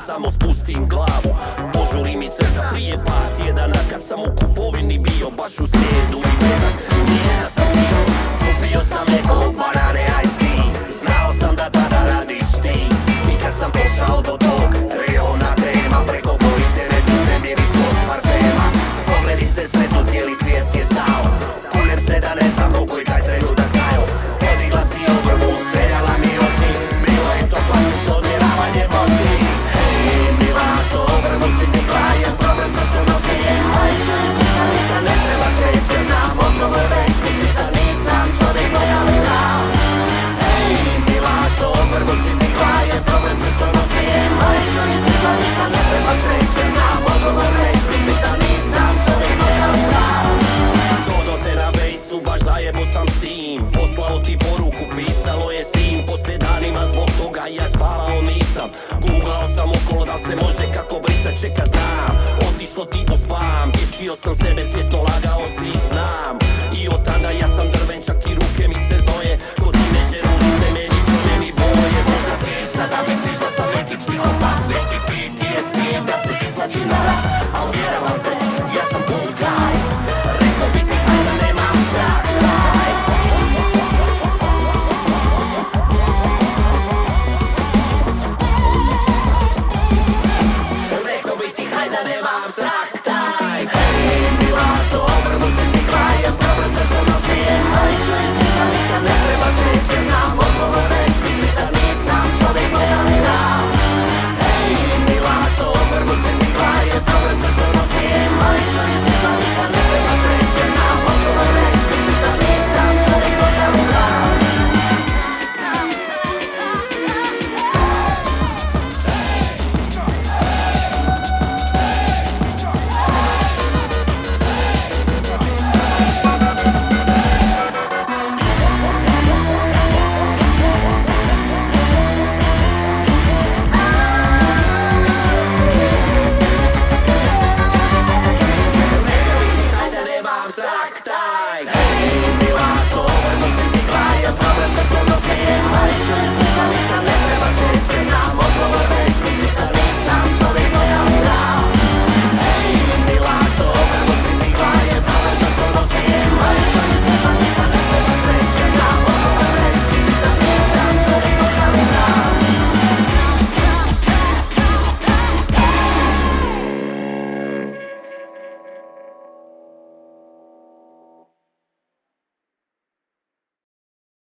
samo spustim glavu. Požuri mi crta prije par tjedana, kad sam u kupovini bio baš u srijedu i petak. Nije da sam htio, kupio sam neko banane iced tea. Znao sam da tada radiš ti. I kad sam pošao do tog rejona krema, preko police ne pizne miris tvog parfema. Pogledi se sretno, cijeli svijet je stao. Kunem se da ne znam koliko je taj trenutak trajao. Podigla si obrvu, streljala mi oči. Bilo je to klasično odmjeravanje moći. Hej, mila, što obrvu si digla, je problem to što nosi je majicu. Izgleda ništa ne trebaš reći, jer znam odgovor već. Misliš da nisam čovjek koja lira. Hej, mila, što obrvu si digla, je problem to što nosi je majicu. Izgleda ništa ne trebaš reći, jer znam odgovor već. Misliš da nisam čovjek koja lira. Dodo te na vejsu, baš zajebo sam s tim. Poslao ti poruku, pisalo je sin. Poslije danima zbog toga ja spavao nisam. Googlao sam okolo da se može kako brisat, čeka znam. Otišlo ti u spam, tješio sam sebe, svjesno lagao si znam.